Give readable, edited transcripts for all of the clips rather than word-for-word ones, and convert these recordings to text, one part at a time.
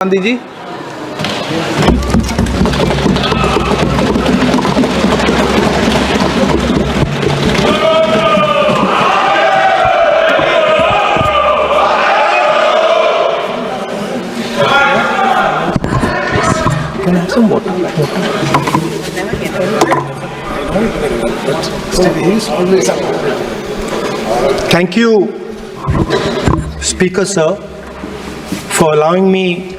Gandhi ji. Thank you, Speaker Sir, for allowing me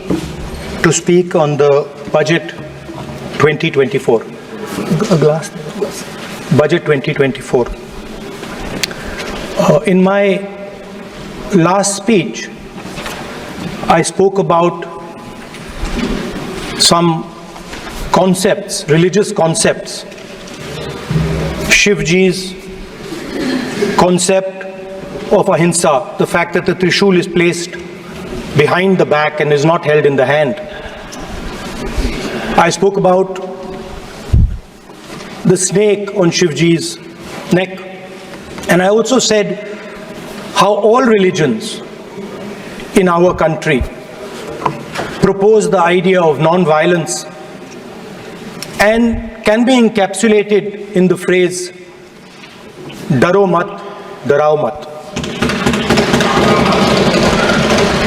to speak on the Budget 2024. Budget 2024. In my last speech, I spoke about some concepts, religious concepts. Shivji's concept of ahimsa, the fact that the Trishul is placed behind the back and is not held in the hand. I spoke about the snake on Shivji's neck, and I also said how all religions in our country propose the idea of non-violence and can be encapsulated in the phrase "Daro mat, darao mat."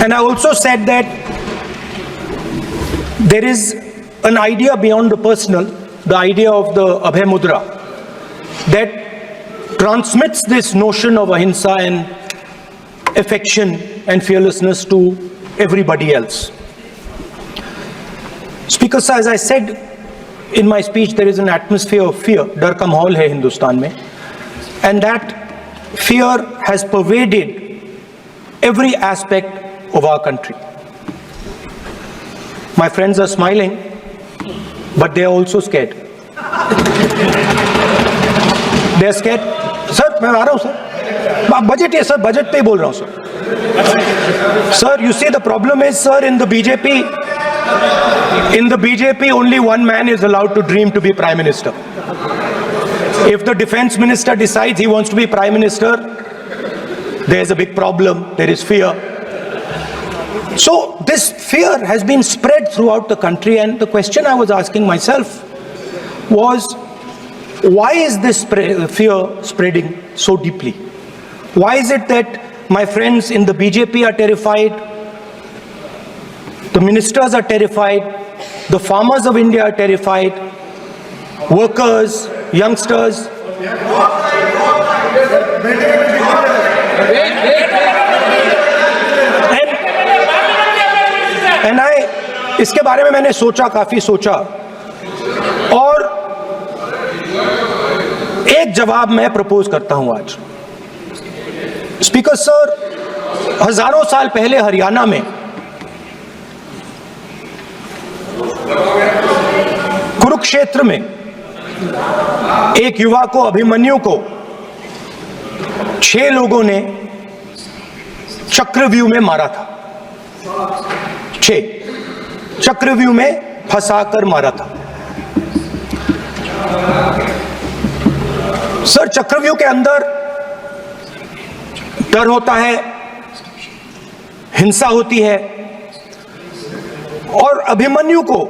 And I also said that there is an idea beyond the personal, the idea of the Abhay Mudra, that transmits this notion of ahimsa and affection and fearlessness to everybody else. Speaker sir, as I said in my speech, there is an atmosphere of fear. Dar ka mahol hai Hindustan mein, and that fear has pervaded every aspect of our country. My friends are smiling, but they are also scared. They are scared. Sir, मैं आ रहा हूँ sir. Budget है sir, budget पे ही बोल रहा हूँ sir. Sir, you see the problem is sir, in the BJP only one man is allowed to dream to be Prime Minister. If the Defense Minister decides he wants to be Prime Minister, there is a big problem, there is fear. So this fear has been spread throughout the country, and the question I was asking myself was, why is this fear spreading so deeply? Why is it that my friends in the BJP are terrified, the ministers are terrified, the farmers of India are terrified, workers, youngsters? And इसके बारे में मैंने सोचा, काफी सोचा, और एक जवाब मैं प्रपोज करता हूं आज. स्पीकर सर, हजारों साल पहले हरियाणा में कुरुक्षेत्र में एक युवा को, अभिमन्यु को 6 लोगों ने चक्रव्यूह में मारा था. 6 चक्रव्यूह में फंसाकर मारा था. सर, चक्रव्यूह के अंदर डर होता है, हिंसा होती है, और अभिमन्यु को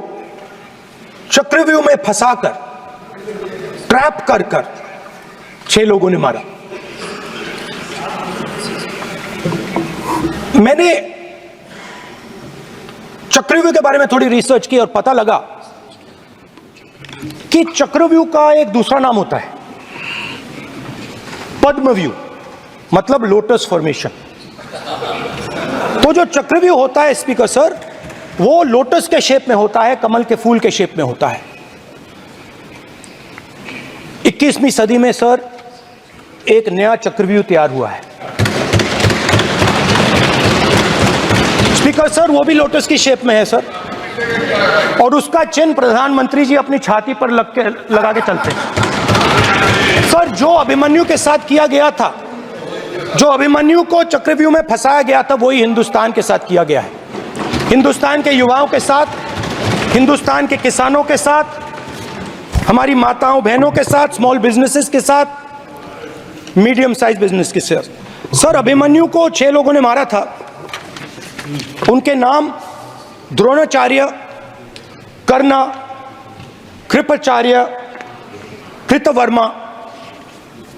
चक्रव्यूह में फंसाकर, ट्रैप कर 6 लोगों ने मारा. मैंने चक्रव्यूह के बारे में थोड़ी रिसर्च की और पता लगा कि चक्रव्यूह का एक दूसरा नाम होता है पद्मव्यूह, मतलब लोटस फॉर्मेशन. तो जो चक्रव्यूह होता है स्पीकर सर, वो लोटस के शेप में होता है, कमल के फूल के शेप में होता है. 21वीं सदी में सर एक नया चक्रव्यूह तैयार हुआ है स्पीकर सर, वो भी लोटस की शेप में है सर, और उसका चिन्ह प्रधानमंत्री जी अपनी छाती पर लगा के चलते हैं. सर, जो अभिमन्यु के साथ किया गया था, जो अभिमन्यु को चक्रव्यूह में फंसाया गया था, वही हिंदुस्तान के साथ किया गया है. हिंदुस्तान के युवाओं के साथ, हिंदुस्तान के किसानों के साथ, हमारी माताओं बहनों के साथ, स्मॉल बिजनेसेस के साथ, मीडियम साइज बिजनेस के साथ. सर, अभिमन्यु को 6 लोगों ने मारा था. उनके नाम द्रोणाचार्य, कर्ण, कृपाचार्य, कृतवर्मा,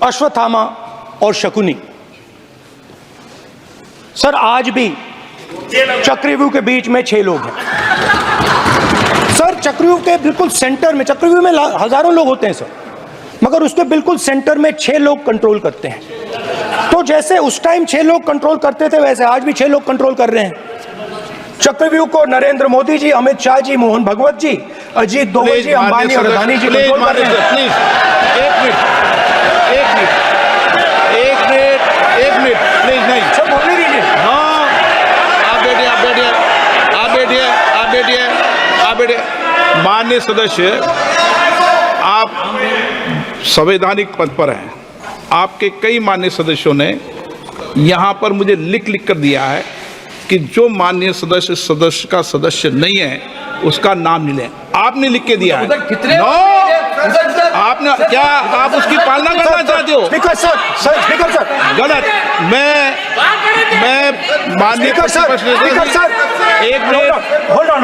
अश्वत्थामा और शकुनी। सर आज भी चक्रव्यूह के बीच में 6 लोग हैं। सर चक्रव्यूह के बिल्कुल सेंटर में, चक्रव्यूह में हजारों लोग होते हैं सर, मगर उसके बिल्कुल सेंटर में 6 लोग कंट्रोल करते हैं। तो जैसे उस टाइम 6 लोग कंट्रोल करते थे, वैसे आज भी 6 लोग कंट्रोल कर रहे हैं चक्रव्यूह को। नरेंद्र मोदी जी, अमित शाह जी, मोहन भगवत जी, अजीत दोवल जी, अंबानी और अदानी जी कंट्रोल कर रहे हैं। प्लीज एक मिनट प्लीज, नहीं सर बोलने दीजिए। हाँ, आप बैठिए। माननीय सदस्य, आप संवैधानिक पद पर हैं। आपके कई माननीय सदस्यों ने यहाँ पर मुझे लिख कर दिया है कि जो माननीय सदस्य का सदस्य नहीं है उसका नाम नहीं लें। आपने लिख के दिया है। नो, आपने क्या, आप उसकी पालना करना चाहते हो? स्पीकर सर गलत। मैं माननीय एक minute, hold on.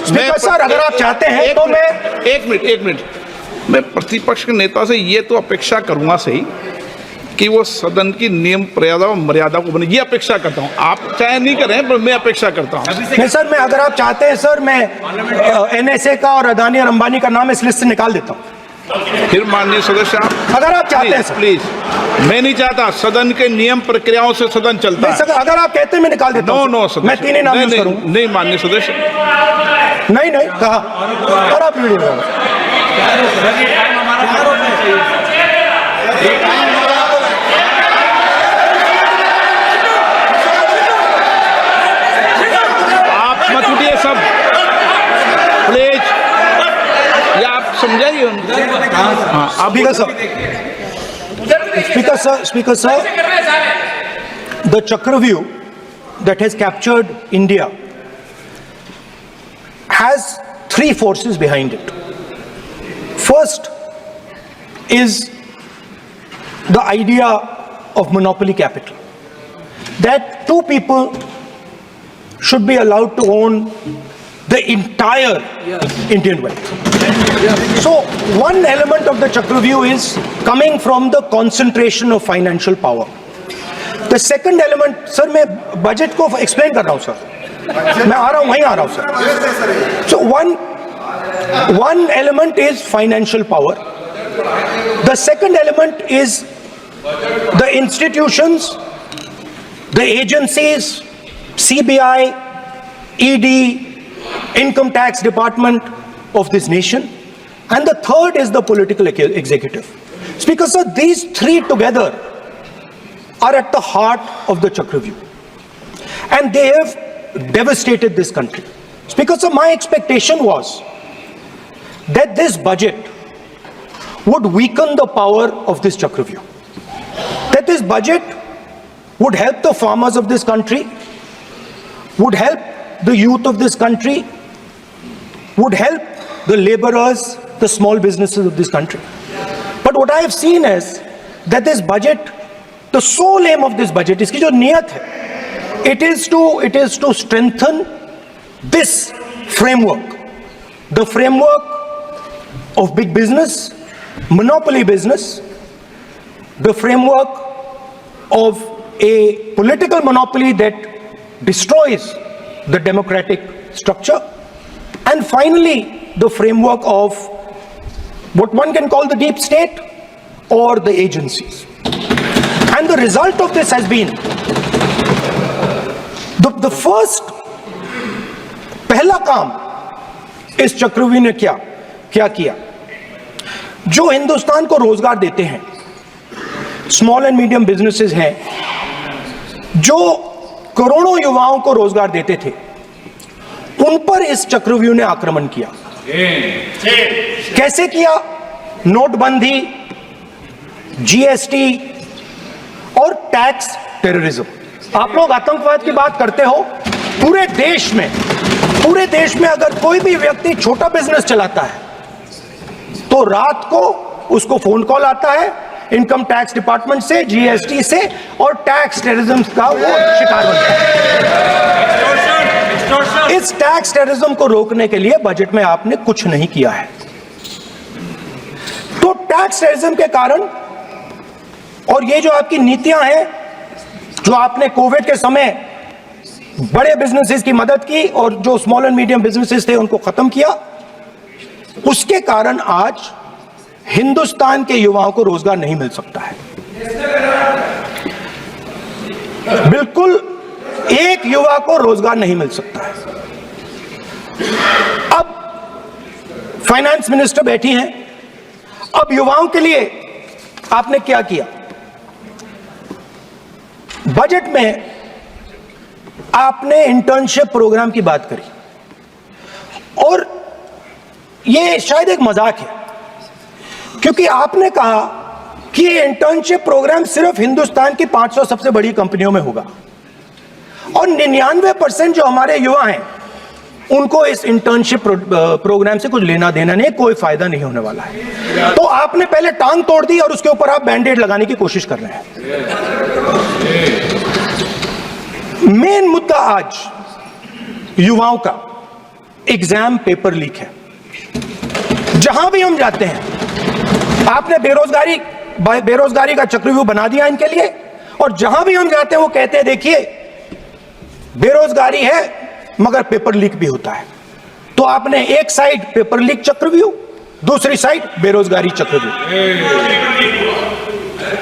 Speaker sir, अगर आप चाहते हैं तो मैं एक मिनट मैं प्रतिपक्ष के नेता से ये तो अपेक्षा करूंगा सही कि वो सदन की नियम मर्यादा को बने, ये अपेक्षा करता हूं। आप चाहे नहीं करें, पर मैं अपेक्षा करता हूं। नहीं सर, मैं, अगर आप चाहते हैं सर, मैं NSA का और अदानी और अंबानी का नाम इस लिस्ट से निकाल देता हूं। फिर माननीय सदस्य, आप अगर आप चाहते हैं सर। प्लीज, मैं नहीं चाहता। सदन के नियम प्रक्रियाओं से सदन चलता है। अगर आप कहते हैं मैं निकाल देता हूं। नो सदस्य, मैं 3 ही नाम यूज करूंगा। नहीं माननीय सदस्य, नहीं कहा, और आप वीडियो मत उठिए सब प्लीज, या आप समझाइए उनको। हाँ, Speaker sir, the Chakravyuh that has captured India has 3 forces behind it. First is the idea of monopoly capital, that 2 people should be allowed to own the entire Indian wealth. So one element of the Chakravyuh is coming from the concentration of financial power. The second element, sir, मैं budget को explain कर रहा हूं sir, मैं आ रहा हूं, वहीं आ रहा हूं sir. So one element is financial power. The second element is the institutions, the agencies, CBI, ED, Income Tax Department of this nation, and the third is the political executive. Speaker sir, these 3 together are at the heart of the Chakravyuh, and they have devastated this country. Speaker sir, my expectation was that this budget would weaken the power of this Chakravyuh, that this budget would help the farmers of this country, would help the youth of this country, would help the laborers, the small businesses of this country. But what I have seen is that this budget, the sole aim of this budget, iski jo niyat hai, it is to strengthen this framework, the framework of big business, monopoly business, the framework of a political monopoly that destroys the democratic structure, and finally the framework of what one can call the deep state or the agencies. And the result of this has been the first, पहला काम इस चक्रव्यूह ने क्या किया, जो हिंदुस्तान को रोजगार देते हैं, स्मॉल एंड मीडियम बिजनेसेस हैं, जो करोड़ों युवाओं को रोजगार देते थे, उन पर इस चक्रव्यूह ने आक्रमण किया। कैसे किया? नोटबंदी, GST और टैक्स टेररिज्म। आप लोग आतंकवाद की बात करते हो, पूरे देश में अगर कोई भी व्यक्ति छोटा बिजनेस चलाता है तो रात को उसको फोन कॉल आता है इनकम टैक्स डिपार्टमेंट से, GST से, और टैक्स टेररिज्म का वो शिकार बनता है। इस टैक्स टेररिज्म को रोकने के लिए बजट में आपने कुछ नहीं किया है। तो टैक्स टेररिज्म के कारण और ये जो आपकी नीतियां हैं, जो आपने कोविड के समय बड़े बिजनेसेस की मदद की और जो स्मॉल एंड मीडियम बिजनेसेस थे उनको खत्म किया, उसके कारण आज हिंदुस्तान के युवाओं को रोजगार नहीं मिल सकता है। बिल्कुल एक युवा को रोजगार नहीं मिल सकता है। अब फाइनेंस मिनिस्टर बैठी हैं, अब युवाओं के लिए आपने क्या किया? बजट में आपने इंटर्नशिप प्रोग्राम की बात करी और यह शायद एक मजाक है, क्योंकि आपने कहा कि ये इंटर्नशिप प्रोग्राम सिर्फ हिंदुस्तान की 500 सबसे बड़ी कंपनियों में होगा और 99% जो हमारे युवा हैं उनको इस इंटर्नशिप प्रोग्राम से कुछ लेना देना नहीं, कोई फायदा नहीं होने वाला है। तो आपने पहले टांग तोड़ दी और उसके ऊपर आप बैंडेड लगाने की कोशिश कर रहे हैं। मेन मुद्दा आज युवाओं का एग्जाम पेपर लीक है। जहां भी हम जाते हैं आपने बेरोजगारी का चक्रव्यूह बना दिया इनके लिए, और जहां भी हम जाते हैं वो कहते हैं देखिए बेरोजगारी है मगर पेपर लीक भी होता है। तो आपने एक साइड पेपर लीक चक्रव्यूह, दूसरी साइड बेरोजगारी चक्रव्यूह।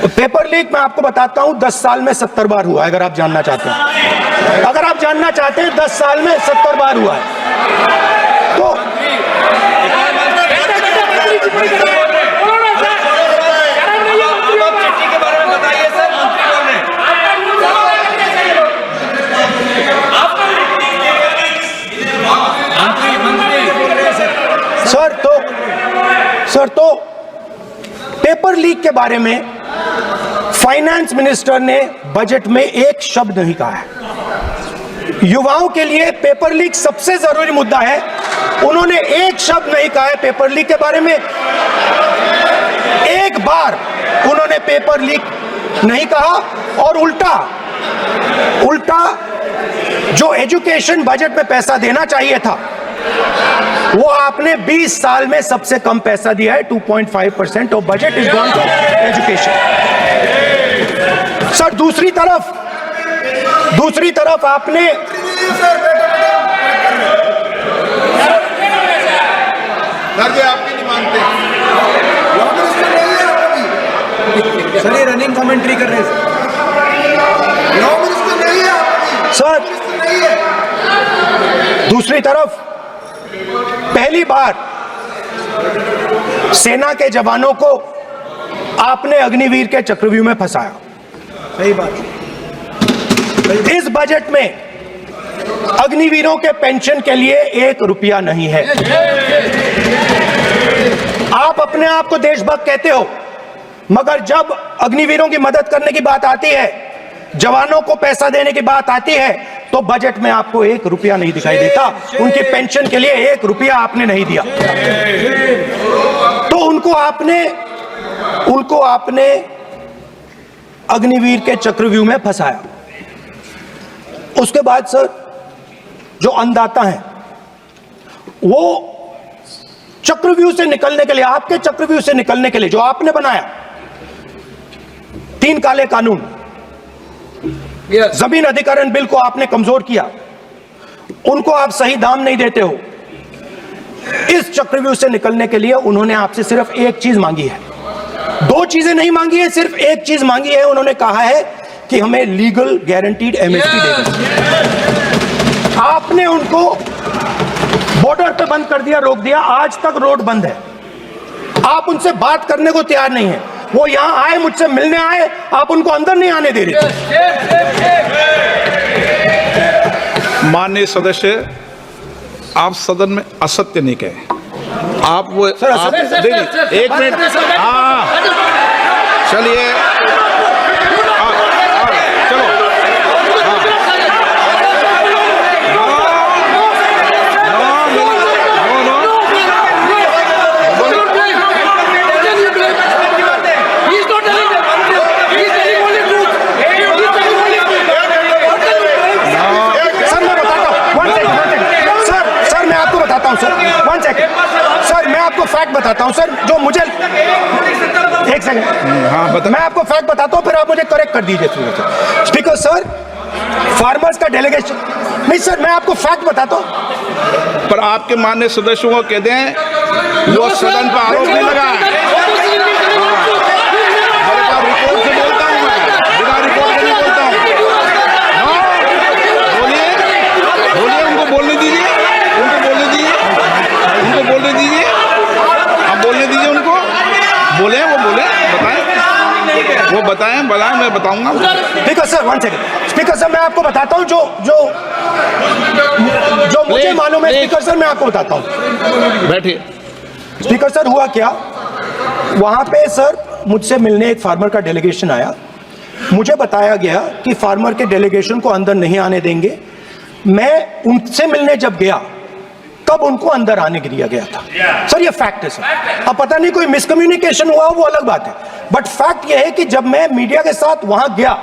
पेपर लीक मैं आपको बताता हूं 10 साल में 70 बार हुआ है। अगर आप जानना चाहते हैं, 10 साल में 70 बार हुआ है। तो सर तो पेपर लीक के बारे में फाइनेंस मिनिस्टर ने बजट में एक शब्द नहीं कहा है। युवाओं के लिए पेपर लीक सबसे जरूरी मुद्दा है, उन्होंने एक शब्द नहीं कहा है पेपर लीक के बारे में। एक बार उन्होंने पेपर लीक नहीं कहा और उल्टा जो एजुकेशन बजट में पैसा देना चाहिए था वो आपने 20 साल में सबसे कम पैसा दिया है। 2.5% of budget is gone to education. Sir दूसरी तरफ आपने आपकी नहीं मानते सर, ये रनिंग कमेंट्री कर रहे हैं सर। दूसरी तरफ पहली बार सेना के जवानों को आपने अग्निवीर के चक्रव्यूह में फंसाया। सही बात। इस बजट में अग्निवीरों के पेंशन के लिए 1 रुपया नहीं है। आप अपने आप को देशभक्त कहते हो, मगर जब अग्निवीरों की मदद करने की बात आती है, जवानों को पैसा देने की बात आती है, तो बजट में आपको 1 रुपया नहीं दिखाई देता। उनकी पेंशन के लिए 1 रुपया आपने नहीं दिया। तो उनको आपने अग्निवीर के चक्रव्यूह में फंसाया। उसके बाद सर जो अन्नदाता हैं वो चक्रव्यूह से निकलने के लिए, आपके चक्रव्यूह से निकलने के लिए जो आपने बनाया 3 काले कानून, जमीन अधिग्रहण बिल को आपने कमजोर किया, उनको आप सही दाम नहीं देते हो। इस चक्रव्यूह से निकलने के लिए उन्होंने आपसे सिर्फ एक चीज मांगी है, 2 चीजें नहीं मांगी है, सिर्फ एक चीज मांगी है। उन्होंने कहा है कि हमें लीगल गारंटीड एमएसपी देगा। आपने उनको बॉर्डर पे बंद कर दिया, रोक दिया, आज तक रोड बंद है। आप उनसे बात करने को तैयार नहीं है। वो यहां आए, मुझसे मिलने आए, आप उनको अंदर नहीं आने दे रहे। माननीय सदस्य, आप सदन में असत्य नहीं कहे। आप वो सर, एक मिनट, हाँ चलिए, चलो, सर मैं बताता हूं, बताता हूं सर, जो मुझे एक सेकंड, हाँ बता। मैं आपको फैक्ट बताता हूं, फिर आप मुझे करेक्ट कर दीजिए स्पीकर सर। फार्मर्स का डेलीगेशन, नहीं सर, मैं आपको फैक्ट बताता हूं। पर आपके माननीय सदस्यों को कहते हैं वो सदन पर आरोप नहीं लगा है। रिपोर्ट से बोलता हूं मैं, बिना रिपोर्ट के नहीं बोलता हूं। हाँ, बोलिए बोलिए, उनको बोलने दीजिए, उनको बोलने दीजिए, उनको बोलने दीजिए, आप बोलने दीजिए उनको, बोले वो बोले, बताएं वो बताएं, मैं बताऊंगा। Speaker sir 1 second, speaker sir मैं आपको बताता हूं जो मुझे मालूम है स्पीकर सर, मैं आपको बताता हूं। बैठिए। स्पीकर सर हुआ क्या, वहां पे सर मुझसे मिलने एक फार्मर का डेलीगेशन आया, मुझे बताया गया कि फार्मर के डेलीगेशन को अंदर नहीं आने देंगे। मैं उनसे मिलने जब गया तब उनको अंदर आने दिया गया था। सर ये फैक्ट है सर, अब पता नहीं कोई मिसकम्युनिकेशन हुआ वो अलग बात है, बट फैक्ट ये है कि जब मैं मीडिया के साथ वहां गया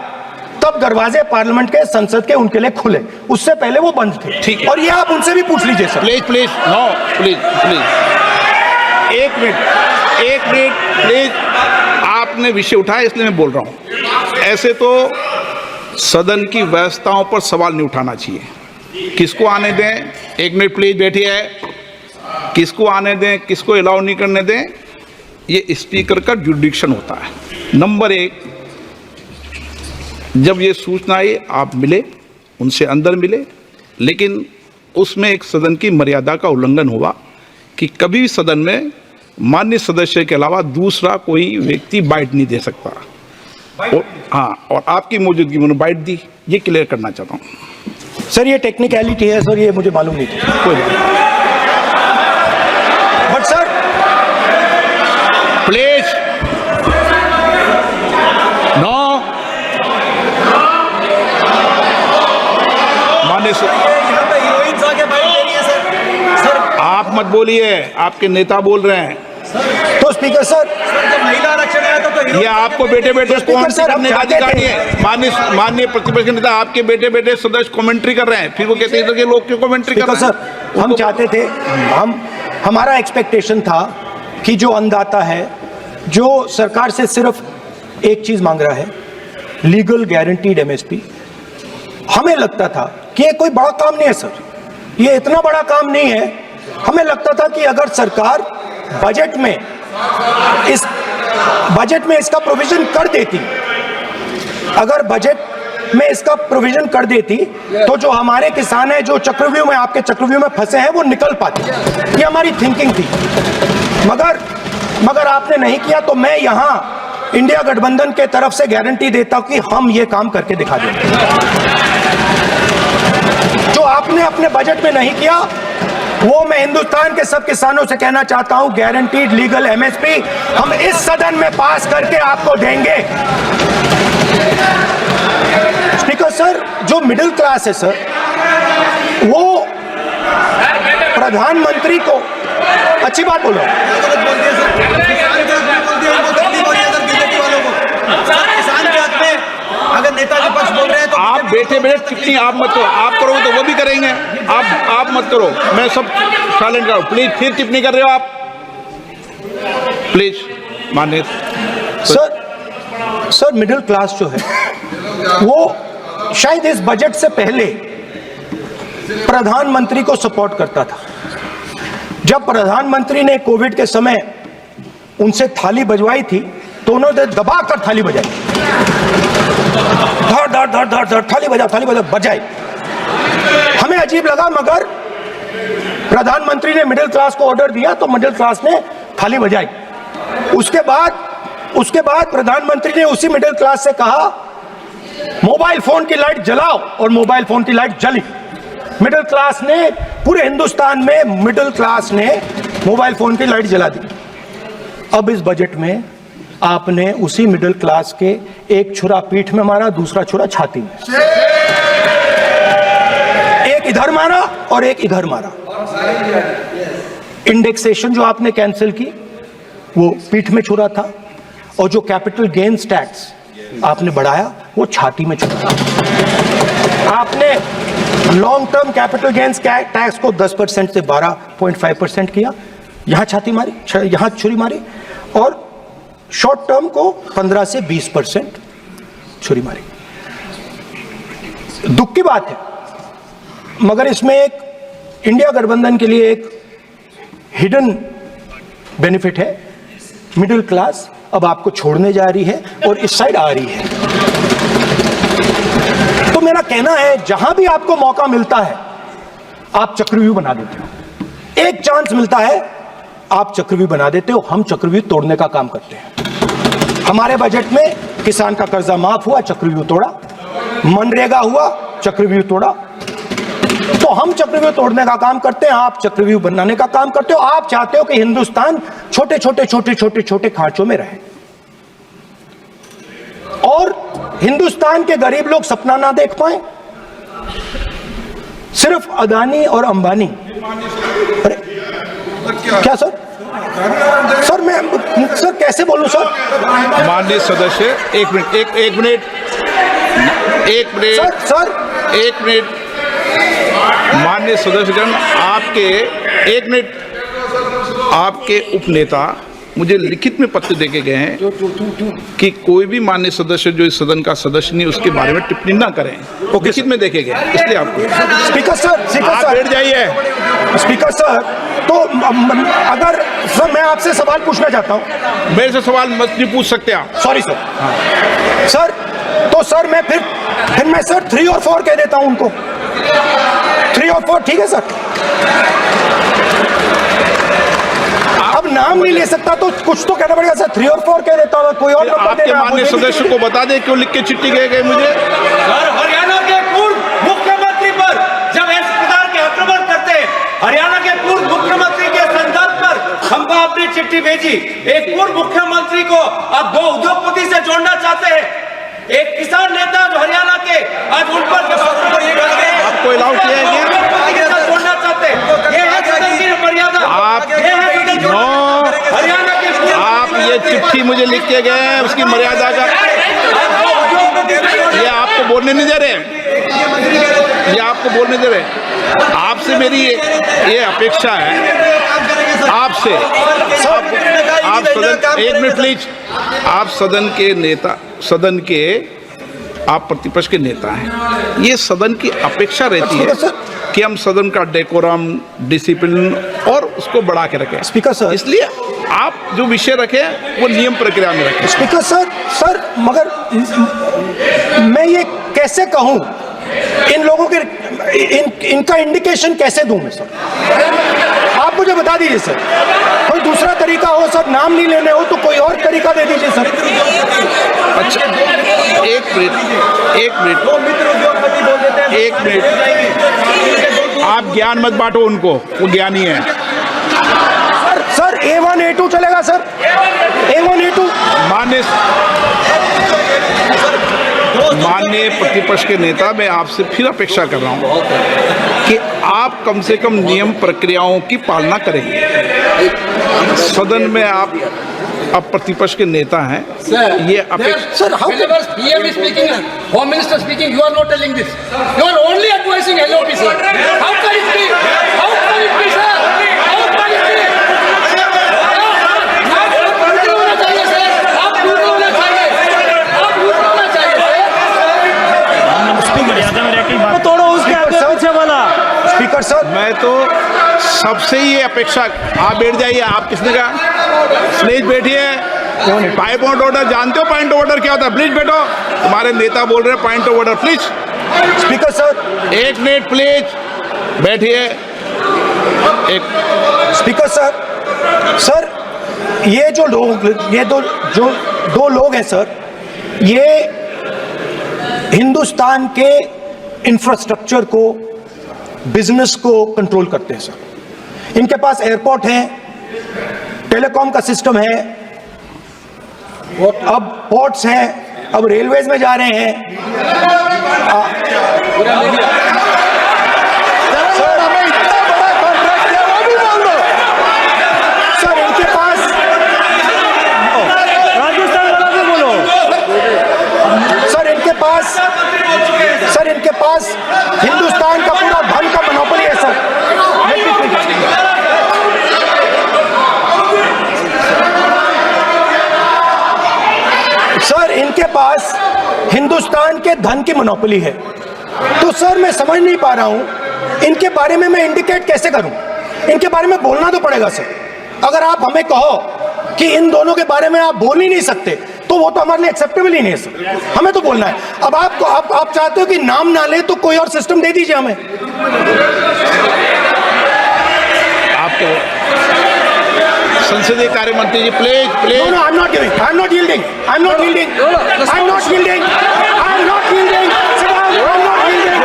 तब दरवाजे पार्लियामेंट के, संसद के उनके लिए खुले, उससे पहले वो बंद थे। ठीक है। और ये आप उनसे भी पूछ लीजिए sir. Please please, no please please, एक मिनट प्लीज, आपने विषय उठाया इसलिए मैं बोल रहा हूं। ऐसे तो सदन की व्यवस्थाओं पर सवाल नहीं उठाना चाहिए। किसको आने दें, एक मिनट प्लीज बैठिए, किसको आने दें, किसको अलाउ नहीं करने दें, ये स्पीकर का जुडिक्शन होता है। नंबर 1, जब ये सूचना आई आप मिले, उनसे अंदर मिले, लेकिन उसमें एक सदन की मर्यादा का उल्लंघन हुआ कि कभी भी सदन में माननीय सदस्य के अलावा दूसरा कोई व्यक्ति बाइट नहीं दे सकता। हाँ, और आपकी मौजूदगी में बाइट दी, ये क्लियर करना चाहता हूँ। सर ये टेक्निकलिटी है सर, ये मुझे मालूम नहीं था। कोई नहीं, बट सर प्लीज नो, माननीय यहाँ पे हीरोइंस आके बाइट दे रही है सर। आप मत बोलिए, आपके नेता बोल रहे हैं। तो स्पीकर सर, जब महिला आरक्षण आया था तो ये आपको बेटे बेटे स्पीकर कौन सर, हम करने का चाहते अधिकारी थे। है? माननीय प्रतिपक्ष के नेता आपके बेटे बेटे सदस्य कमेंट्री कर रहे हैं, फिर वो कहते हैं कि लोग क्यों कमेंट्री कर स्पीकर रहे सर हैं? हम चाहते थे, हमारा एक्सपेक्टेशन था कि जो अन्नदाता है, जो सरकार से सिर्फ एक चीज मांग रहा है, लीगल गारंटीड एमएसपी, हमें लगता था कि ये कोई बड़ा काम नहीं है सर, ये इतना बड़ा काम नहीं है। हमें लगता था कि अगर सरकार बजट में इसका प्रोविजन कर देती, अगर बजट में इसका प्रोविजन कर देती तो जो हमारे किसान हैं जो चक्रव्यूह में, आपके चक्रव्यूह में फंसे हैं, वो निकल पाते। ये हमारी थिंकिंग थी, मगर आपने नहीं किया। तो मैं यहां इंडिया गठबंधन के तरफ से गारंटी देता हूं कि हम ये काम करके दिखा देंगे। जो आपने अपने बजट में नहीं किया वो मैं हिंदुस्तान के सब किसानों से कहना चाहता हूं, गारंटीड लीगल एमएसपी हम इस सदन में पास करके आपको देंगे। स्पीकर सर, जो मिडिल क्लास है सर, वो प्रधानमंत्री को अच्छी बात बोलो, अगर नेता विपक्ष बोल रहे हैं तो आप बैठे बैठे टिप्पणी आप मत करो, आप करोगे तो वो भी करेंगे, आप मत करो, मैं सब साइलेंट करो प्लीज। फिर टिप्पणी कर रहे हो आप, प्लीज माननीय सर मिडिल क्लास जो है वो शायद इस बजट से पहले प्रधानमंत्री को सपोर्ट करता था। जब प्रधानमंत्री ने कोविड के समय उनसे थाली बजवाई थी तो उन्होंने दबाकर थाली बजाई, धड़ धड़ धड़ धड़ धड़ थाली बजा बजाई। हमें अजीब लगा, मगर प्रधानमंत्री ने मिडिल क्लास को ऑर्डर दिया तो मिडिल क्लास ने थाली बजाई। उसके बाद प्रधानमंत्री ने उसी मिडिल क्लास से कहा मोबाइल फोन की लाइट जलाओ, और मोबाइल फोन की लाइट जली। मिडिल क्लास ने, पूरे हिंदुस्तान में मिडिल क्लास ने मोबाइल फोन की लाइट जला दी। अब इस बजट में आपने उसी मिडिल क्लास के एक छुरा पीठ में मारा, दूसरा छुरा छाती में, एक इधर मारा और एक इधर मारा। इंडेक्सेशन जो आपने कैंसिल की वो पीठ में छुरा था, और जो कैपिटल गेन्स टैक्स आपने बढ़ाया वो छाती में छुरा। आपने long term capital gains tax को 10% से 12.5% किया, यहाँ छाती मारी, यहाँ छुरी मारी, और शॉर्ट टर्म को 15 से 20% छुरी मारी। दुख की बात है, मगर इसमें एक इंडिया गठबंधन के लिए एक हिडन बेनिफिट है। मिडिल क्लास अब आपको छोड़ने जा रही है और इस साइड आ रही है। तो मेरा कहना है, जहां भी आपको मौका मिलता है आप चक्रव्यूह बना देते हो। एक चांस मिलता है आप चक्रव्यूह बना देते हो। हम चक्रव्यूह तोड़ने का काम करते हैं। हमारे बजट में किसान का कर्जा माफ हुआ, चक्रव्यूह तोड़ा। मनरेगा हुआ, चक्रव्यूह तोड़ा। तो हम चक्रव्यूह तोड़ने का काम करते हैं, आप चक्रव्यूह बनाने का काम करते हो। आप चाहते हो कि हिंदुस्तान छोटे छोटे छोटे छोटे छोटे खांचों में रहे और हिंदुस्तान के गरीब लोग सपना ना देख पाए। सिर्फ अदानी और अंबानी। अरे क्या सर? सर मैं सर कैसे बोलूं सर? माननीय सदस्य, एक मिनट सर माननीय सदस्यगण, आपके उपनेता मुझे लिखित में पत्र देके गए हैं कि कोई भी माननीय सदस्य जो इस सदन का सदस्य नहीं उसके बारे में टिप्पणी ना करें। लिखित में देखे गए, इसलिए आपको स्पीकर सर आप बैठ जाइए। स्पीकर सर, तो अगर सर मैं आपसे सवाल पूछना चाहता हूं। मेरे से सवाल मत नहीं पूछ सकते आप। Sorry sir. सर तो सर मैं फिर मैं सर 3 और 4 कह देता हूं उनको। 3 और 4 ठीक है सर? अब नाम नहीं ले सकता तो कुछ तो कहना पड़ेगा सर। 3 और 4 कह देता हूं, कोई और नंबर आपके देना। माननीय सदस्य को बता दें क्यों लिख के चिट्ठी गए मुझे। सर, हरियाणा के पूर्व मुख्यमंत्री पर जब इस प्रकार के आक्रमण करते हैं, हरियाणा के पूर्व मुख्यमंत्री के संदर्भ पर हमको आपने चिट्ठी भेजी। एक पूर्व मुख्यमंत्री को आप 2 उद्योगपति से जोड़ना चाहते हैं, एक किसान नेता जो हरियाणा के, आज उन पर आपको अलाउ किया है क्या? जोड़ना चाहते हैं। ये है सदन की मर्यादा। हरियाणा के आप ये चिट्ठी मुझे लिख के गए हैं, उसकी मर्यादा का ये आपको बोलने नहीं दे रहे, ये आपको बोलने दे रहे। आपसे मेरी ये अपेक्षा है, आपसे आप सदन, एक मिनट प्लीज, आप सदन के नेता, सदन के आप प्रतिपक्ष के नेता हैं। ये सदन की अपेक्षा रहती है कि हम सदन का डेकोरम, डिसिप्लिन और उसको बढ़ा के रखें। स्पीकर सर, इसलिए आप जो विषय रखें वो नियम प्रक्रिया में रखें। स्पीकर सर मगर मैं ये कैसे कहूं, इन लोगों के इनका इंडिकेशन कैसे दूं मैं सर? आप मुझे बता दीजिए सर, कोई दूसरा तरीका हो सर, नाम नहीं लेने हो तो कोई और तरीका दे दीजिए सर। अच्छा, एक मिनट, आप ज्ञान मत बांटो उनको, वो ज्ञानी है। सर A1 A2 चलेगा सर? A1 A2 माननीय प्रतिपक्ष के नेता, मैं आपसे फिर अपेक्षा कर रहा हूं कि आप कम से कम नियम प्रक्रियाओं की पालना करेंगे। सदन में आप अब प्रतिपक्ष के नेता हैं, ये अपेक्षा। Sir how PM is speaking, Home Minister speaking, you are not telling this. You are only advising LOP, sir. How can it be? How can it be, sir? How can it be? Speaker sir, मैं तो सबसे ही ये अपेक्षा, आप बैठ जाइए। आप किसने कहा? प्लीज बैठिए। पॉइंट ऑफ ऑर्डर जानते हो? पॉइंट ऑफ ऑर्डर क्या होता है? प्लीज बैठो। तुम्हारे नेता बोल रहे हैं point of order, please. Speaker sir, एक मिनट प्लीज बैठिए। एक स्पीकर सर, ये जो दो लोग हैं सर, ये हिंदुस्तान के इंफ्रास्ट्रक्चर को, बिजनेस को कंट्रोल करते हैं सर। इनके पास एयरपोर्ट है, टेलीकॉम का सिस्टम है, अब पोर्ट्स हैं, अब रेलवेज में जा रहे हैं। सर हमें इतना बड़ा कॉन्ट्रैक्ट दिया, वो भी बोल दो सर। इनके पास राजस्थान वाला भी बोलो सर। इनके पास हिंदुस्तान का पूरा धन का मोनोपोली है सर। हिंदुस्तान के धन की मोनोपोली है। तो सर मैं समझ नहीं पा रहा हूं इनके बारे में मैं इंडिकेट कैसे करूं। इनके बारे में बोलना तो पड़ेगा सर। अगर आप हमें कहो कि इन दोनों के बारे में आप बोल ही नहीं सकते तो वो तो हमारे लिए एक्सेप्टेबल ही नहीं है सर। हमें तो बोलना है। अब आप चाहते हो कि नाम ना ले तो कोई और सिस्टम दे दीजिए हमें। आपके संसदीय कार्य मंत्री जी please No, no, I'm not giving. I'm not yielding. I'm not yielding. I'm not yielding. I'm not yielding. Sit down. I'm not yielding. I'm not yielding.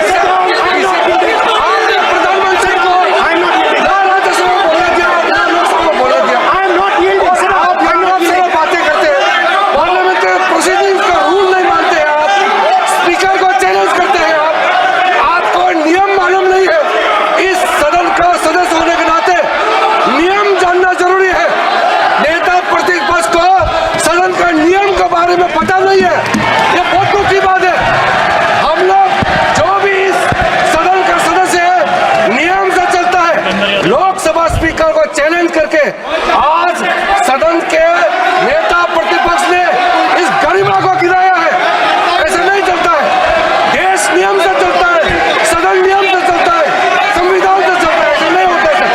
Sit down. I'm not yielding. प्रधानमंत्री को I'm not yielding. Rajya Sabha में बोला दिया, लोकसभा में बोला दिया। I'm not yielding. Sit down. आप I'm not से yielding. बातें करते हैं, पार्लियामेंट्री प्रोसीडिंग्स का रूल नहीं मानते हैं आप, स्पीकर को चैलेंज करते हैं आप, आपको नियम मालूम नहीं है। इस सदन का सदस्य होने के नाते नियम जानना जरूरी है। नेता प्रतिपक्ष को सदन का नियम के बारे में पता नहीं है, ये बहुत दुख की बात है। हम लोग जो भी इस सदन का सदस्य है नियम से चलता है। लोकसभा स्पीकर को चैलेंज करके आज सदन के नेता प्रतिपक्ष ने इस गरिमा को गिराया है। ऐसा नहीं चलता है। देश नियम से चलता है, सदन नियम से चलता है, संविधान से चलता है। ऐसा नहीं होता है।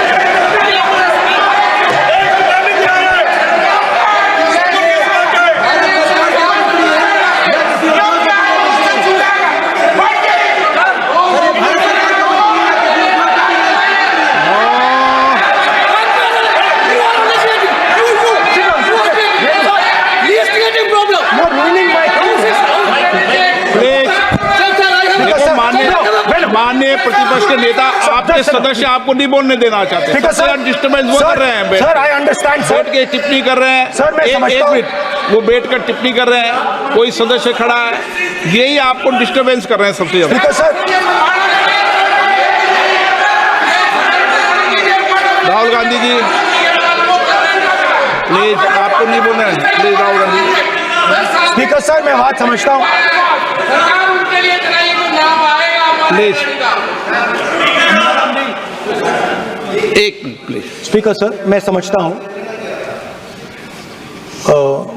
You're ruining my प्लीज देखो माननीय प्रतिपक्ष के नेता आपके सदस्य आपको नहीं बोलने देना चाहते। सबसे डिस्टर्बेंस वो कर रहे हैं। Sir I understand sir. बैठ के टिप्पणी कर रहे हैं। सर, मैं समझता एक हूं। मिनट वो बैठ कर टिप्पणी कर रहे हैं, कोई सदस्य खड़ा है, यही आपको डिस्टर्बेंस कर रहे हैं सबसे ज्यादा। ठीक है सर। राहुल गांधी जी प्लीज आपको नहीं बोलना है। Please Rahul Gandhi. Speaker sir मैं बात समझता हूँ। प्लीज एक मिनट प्लीज। स्पीकर सर मैं समझता हूँ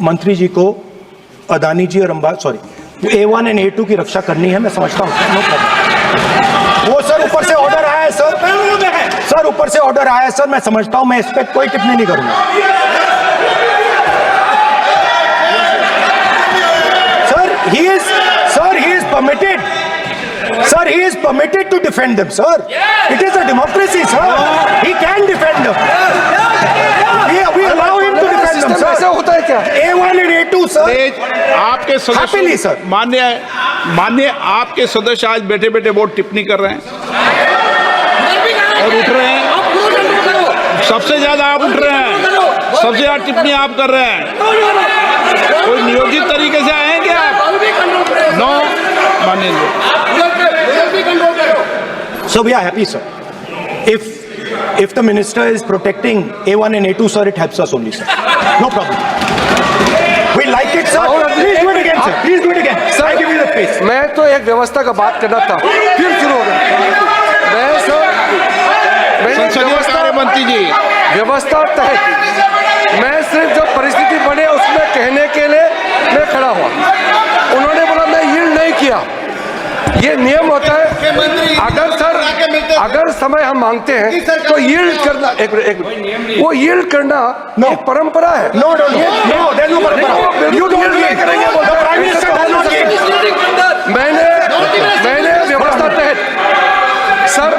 मंत्री जी को अदानी जी और A1 एंड A2 की रक्षा करनी है। मैं समझता हूँ नो प्रॉब्लम। वो सर ऊपर से ऑर्डर आया है सर ऊपर से ऑर्डर आया है सर। मैं समझता हूँ, मैं इस पर कोई टिप्पणी नहीं करूंगा। he is permitted to defend them, sir. It is a democracy, sir. He can defend them. We allow him to defend them, sir. ऐसा होता है क्या? A1 and A2, sir. आपके Happily, sir. सदस्य मान्य आपके सदस्य आज बैठे बैठे बहुत टिप्पणी कर रहे हैं और उठ रहे हैं। सबसे ज्यादा आप उठ रहे हैं, सबसे ज्यादा टिप्पणी आप कर रहे हैं। कोई नियोजित तरीके से आए हैं क्या आप? नो मानिए। So we are happy, sir. If the minister is protecting A1 and A2, sir, it helps us only, sir. No problem. We like it, sir. Please do it again, sir. Please do it again. Sir, I give you the space. मैं तो एक व्यवस्था का बात करना था, फिर शुरू हो गया। संसदीय कार्य मंत्री जी, व्यवस्था तहत मैं सिर्फ जो परिस्थिति बने उसमें कहने के लिए मैं खड़ा हुआ। उन्होंने बोला मैं यील्ड नहीं किया। ये नियम होता है। अगर समय हम मांगते हैं तो यील्ड करना वो यील्ड करना एक परंपरा है। No, there's no parampara. You don't yield. The Prime Minister does not yield. मैंने व्यवस्था तहत सर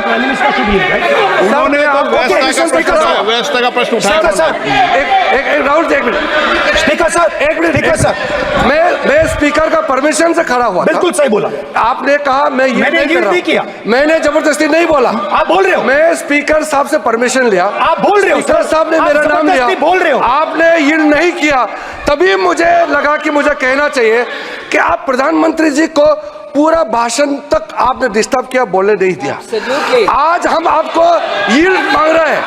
उन्होंने तो व्यवस्था का प्रश्न उठाया। सर एक राहुल जी एक मिनट। स्पीकर सर एक मिनट सर मैं स्पीकर का परमिशन से खड़ा हुआ। बिल्कुल सही बोला आपने कहा मैं ये नहीं किया। मैंने जबरदस्ती नहीं बोला। आप बोल रहे हो। मैं स्पीकर साहब से परमिशन लिया। आप बोल रहे हो। स्पीकर साहब ने मेरा नाम लिया। बोल रहे हो। आपने ये नहीं किया, तभी मुझे लगा कि मुझे कहना चाहिए कि आप प्रधानमंत्री जी को पूरा भाषण तक आपने डिस्टर्ब किया, बोलने नहीं दिया। आज हम आपको यील्ड मांग रहे हैं,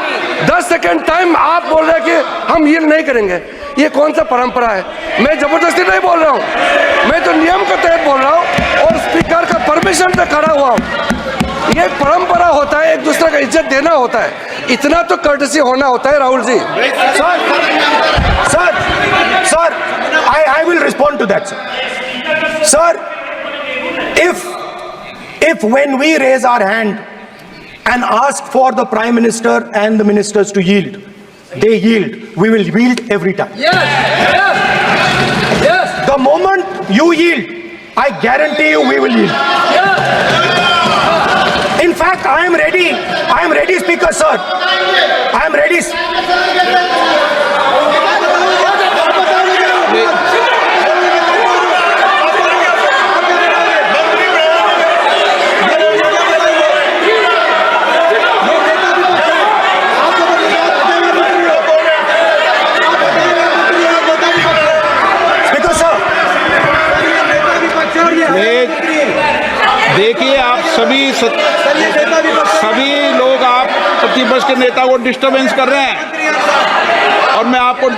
10 सेकंड टाइम आप बोल रहे हैं कि हम यील्ड नहीं करेंगे। ये कौन सा परंपरा है? मैं जबरदस्ती नहीं बोल रहा हूँ, मैं तो नियम के तहत बोल रहा हूँ और स्पीकर का परमिशन से खड़ा हुआ हूँ। ये परंपरा होता है, एक दूसरे का इज्जत देना होता है, इतना तो कर्टसी होना होता है। Rahul ji sir I will respond to that, sir. Sir, if when we raise our hand and ask for the Prime Minister and the ministers to yield, they yield, we will yield every time. Yes. The moment you yield, I guarantee you we will yield. In fact, I am ready, Speaker, sir. I am ready. देखिए, आप सभी लोग आप प्रतिपक्ष के नेता को disturbance कर रहे हैं और मैं आपको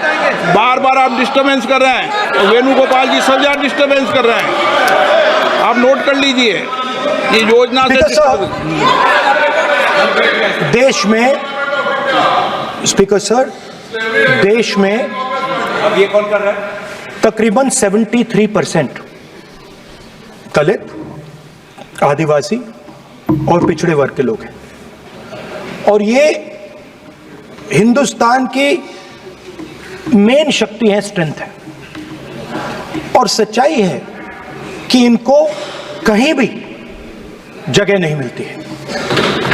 बार आप डिस्टर्बेंस कर रहे हैं और वेणुगोपाल जी सब जगह डिस्टर्बेंस कर रहे हैं। आप नोट कर लीजिए, ये योजना से देश में, स्पीकर सर, देश में अब ये कौन कर रहा है? तकरीबन 73% दलित, आदिवासी और पिछड़े वर्ग के लोग हैं और ये हिंदुस्तान की मेन शक्ति है, स्ट्रेंथ है। और सच्चाई है कि इनको कहीं भी जगह नहीं मिलती है।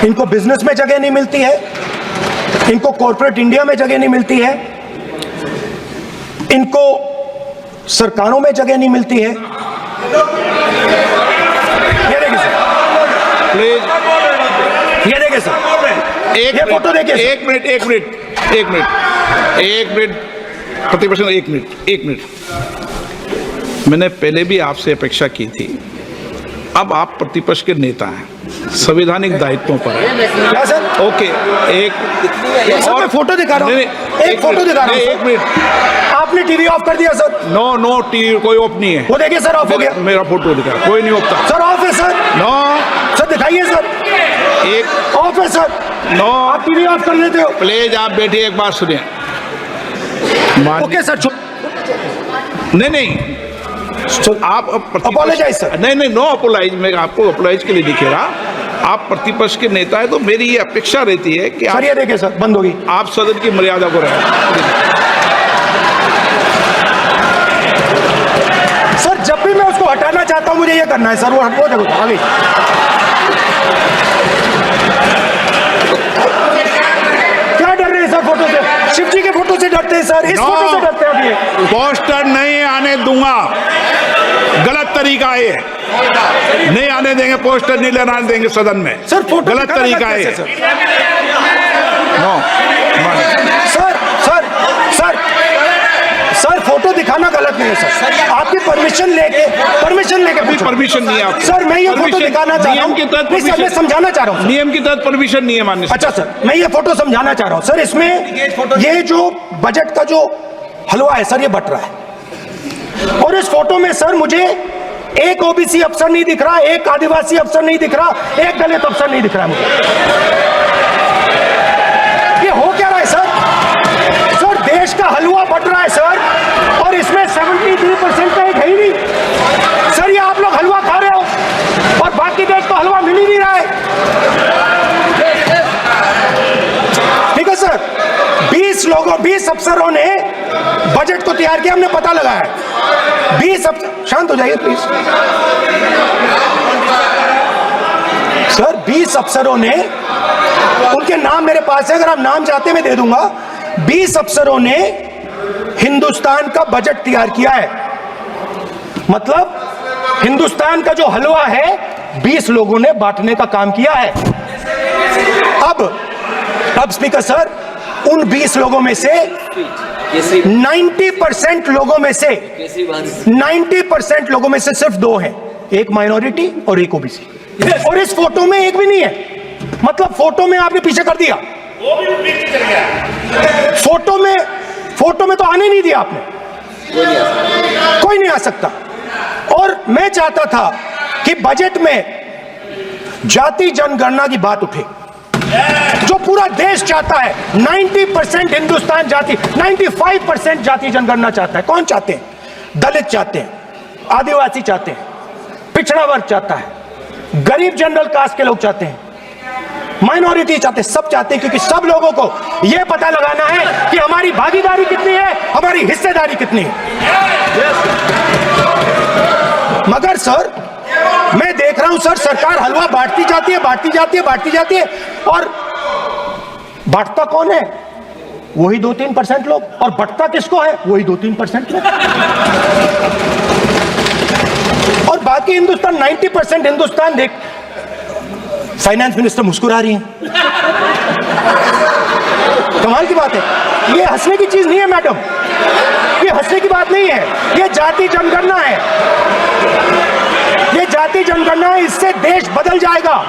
इनको बिजनेस में जगह नहीं मिलती है, इनको कॉर्पोरेट इंडिया में जगह नहीं मिलती है, इनको सरकारों में जगह नहीं मिलती है। प्लीज ये देखिए सर, ये फोटो देखिए। एक मिनट प्रतिपक्ष, एक मिनट। मैंने पहले भी आपसे अपेक्षा की थी, अब आप प्रतिपक्ष के नेता हैं, संवैधानिक दायित्वों पर है। क्या सर? ओके, एक और मैं फोटो दिखा रहा हूँ, एक फोटो दिखा रहा हूँ। एक मिनट, आपने टीवी ऑफ कर दिया सर? नो टीवी कोई ऑफ नहीं है। वो देखिए सर, ऑफ हो गया। मेरा फोटो दिखा, कोई नहीं ऑफ सर ऑफ है सर। नो सर दिखाइए सर, एक ऑफ है सर। नो, आप टीवी ऑफ कर लेते हो? प्लीज आप बैठिए, एक बात सुनिए। ओके सर, नहीं आप अपोलोजाइज सर। नहीं, नो अपोलाइज। मैं आपको अपोलाइज के लिए दिखे रहा। आप प्रतिपक्ष के नेता है तो मेरी ये अपेक्षा रहती है कि सर ये देखिए सर, बंद होगी। आप सदन की मर्यादा को रखें। सर जब भी मैं उसको हटाना चाहता हूं मुझे ये करना है सर, वो हटो, देखो आ गई। क्या डर रहे हैं सर फोटो से? शिव जी के फोटो से डरते हैं सर, इस फोटो से डरते हैं अभी। पोस्टर नहीं आने दूंगा, गलत तरीका है, नहीं आने देंगे, पोस्टर नहीं लगाने देंगे सदन में। सर फोटो गलत तरीका है। सर फोटो दिखाना गलत नहीं है सर। आपकी परमिशन लेके परमिशन नहीं है आपको। सर मैं ये फोटो दिखाना चाह रहा हूँ, नियम के तहत मैं समझाना चाह रहा हूँ। नियम के तहत परमिशन नहीं है माननीय। अच्छा सर, मैं ये फोटो समझाना चाह रहा हूँ सर। इसमें ये जो बजट का जो हलवा है सर, ये बट रहा है और इस फोटो में सर मुझे एक ओबीसी अफसर नहीं दिख रहा, एक आदिवासी अफसर नहीं दिख रहा, एक दलित अफसर नहीं दिख रहा है मुझे। ये हो क्या रहा है सर? सर देश का हलवा बट रहा है सर और इसमें 73% का एक है ही नहीं सर। ये आप लोग हलवा खा रहे हो और बाकी देश को हलवा मिल ही नहीं रहा है। ठीक है सर, 20 अफसरों ने बजट को तैयार किया, हमने पता लगाया है। 20 अफसर, शांत हो जाइए प्लीज सर। 20 अफसरों ने, उनके नाम मेरे पास है, अगर आप नाम चाहते मैं दे दूंगा। 20 अफसरों ने हिंदुस्तान का बजट तैयार किया है। मतलब हिंदुस्तान का जो हलवा है 20 लोगों ने बांटने का काम किया है। अब स्पीकर सर, उन 20 लोगों में से 90% लोगों में से 90% लोगों में से सिर्फ 2 हैं, एक माइनॉरिटी और एक ओबीसी। और इस फोटो में एक भी नहीं है। मतलब फोटो में आपने पीछे कर दिया, वो भी पीछे चल गया। फोटो में तो आने नहीं दिया आपने, कोई नहीं आ सकता। और मैं चाहता था कि बजट में जाति जनगणना की बात उठे, जो पूरा देश चाहता है। 90% हिंदुस्तान जाति, 95% जाति जनगणना चाहता है। कौन चाहते हैं? दलित चाहते हैं, आदिवासी चाहते हैं, पिछड़ा वर्ग चाहता है, गरीब जनरल कास्ट के लोग चाहते हैं, माइनॉरिटी चाहते हैं, सब चाहते हैं, क्योंकि सब लोगों को यह पता लगाना है कि हमारी भागीदारी कितनी है, हमारी हिस्सेदारी कितनी है। मगर सर मैं देख रहा हूं सर, सरकार हलवा बांटती जाती है, बांटती जाती है, बांटती जाती है, और बांटता कौन है? वही 2-3% लोग, और बंटता किसको है? वही 2-3% लोग। और बाकी हिंदुस्तान, 90% हिंदुस्तान देख। फाइनेंस मिनिस्टर मुस्कुरा रही हैं। कमाल की बात है, ये हंसने की चीज नहीं है मैडम, ये हंसने की बात नहीं है, ये जाति जनगणना है, ये जाति जनगणना है, इससे देश बदल जाएगा।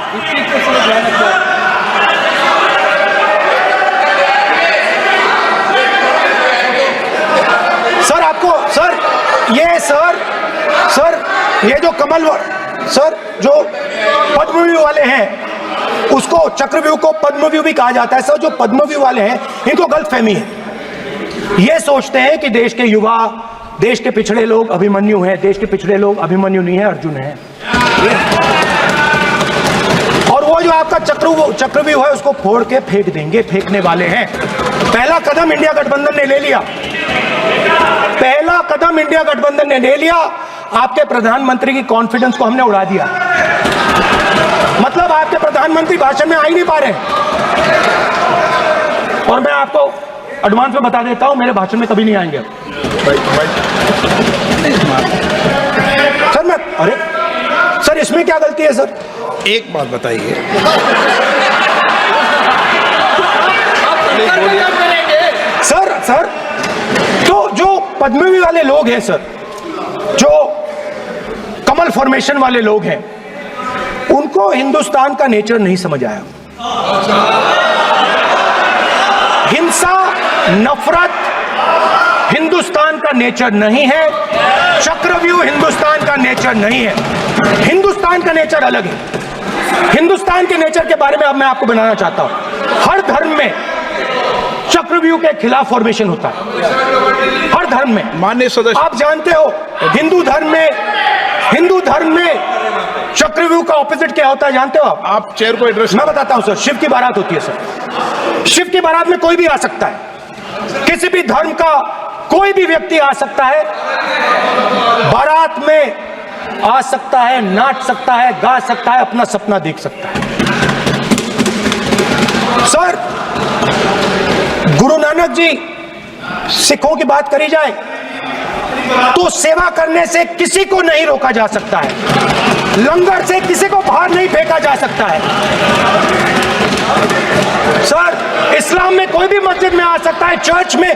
सर आपको सर ये जो कमल सर जो पद्मव्यूह वाले हैं, उसको चक्रव्यूह को पद्मव्यूह भी कहा जाता है। सर जो पद्मव्यूह वाले हैं इनको गलतफहमी है, ये सोचते हैं कि देश के युवा, देश के पिछड़े लोग अभिमन्यु हैं, देश के पिछड़े लोग अभिमन्यु नहीं है, अर्जुन है। और वो जो आपका चक्रव्यूह है उसको फोड़ के फेंक देंगे, फेंकने वाले हैं। पहला कदम इंडिया गठबंधन ने ले लिया, पहला कदम इंडिया गठबंधन ने ले लिया। आपके प्रधानमंत्री की कॉन्फिडेंस को हमने उड़ा दिया, मतलब आपके प्रधानमंत्री भाषण में आ ही नहीं पा रहे। और मैं आपको एडवांस में बता देता हूं, मेरे भाषण में कभी नहीं आएंगे सर। अरे सर इसमें क्या गलती है सर? एक बात बताइए, सर तो जो पद्मव्यूह वाले लोग हैं सर, जो कमल फॉर्मेशन वाले लोग हैं, उनको हिंदुस्तान का नेचर नहीं समझ आया। हिंसा, नफरत हिंदुस्तान का नेचर नहीं है, चक्रव्यूह हिंदुस्तान का नेचर नहीं है। हिंदुस्तान का नेचर अलग है। हिंदुस्तान के नेचर के बारे में अब मैं आपको बनाना चाहता हूं। हर धर्म में चक्रव्यूह के खिलाफ फॉर्मेशन होता है, हर धर्म में। माननीय सदस्य, आप जानते हो हिंदू धर्म में चक्रव्यूह का ऑपोजिट क्या होता है, जानते हो आप चेयर को एड्रेस। मैं बताता हूं सर, शिव की बारात होती है सर। शिव की बारात में कोई भी आ सकता है, किसी भी धर्म का कोई भी व्यक्ति आ सकता है, बारात में आ सकता है, नाच सकता है, गा सकता है, अपना सपना देख सकता है। सर गुरु नानक जी, सिखों की बात करी जाए तो सेवा करने से किसी को नहीं रोका जा सकता है, लंगर से किसी को बाहर नहीं फेंका जा सकता है। सर इस्लाम में कोई भी मस्जिद में आ सकता है, चर्च में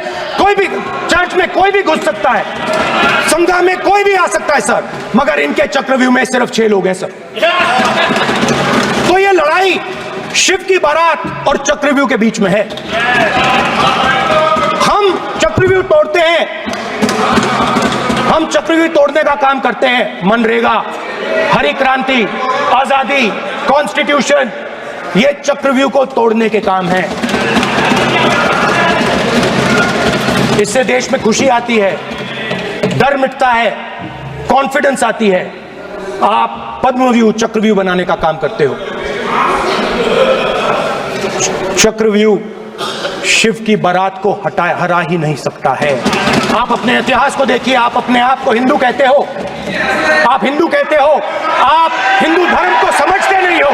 कोई भी घुस सकता है, संघा में कोई भी आ सकता है सर, मगर इनके चक्रव्यूह में सिर्फ 6 लोग हैं सर। तो ये लड़ाई शिव की बारात और चक्रव्यूह के बीच में है। हम चक्रव्यूह तोड़ते हैं, हम चक्रव्यूह तोड़ने का काम करते हैं। मनरेगा, हरी क्रांति, आजादी, कॉन्स्टिट्यूशन, ये चक्रव्यूह को तोड़ने के काम हैं। इससे देश में खुशी आती है, डर मिटता है, कॉन्फिडेंस आती है। आप पद्मव्यूह चक्रव्यूह बनाने का काम करते हो। चक्रव्यूह शिव की बारात को हरा ही नहीं सकता है। आप अपने इतिहास को देखिए, आप अपने आप को हिंदू कहते हो, आप हिंदू कहते हो, आप हिंदू धर्म को समझते नहीं हो।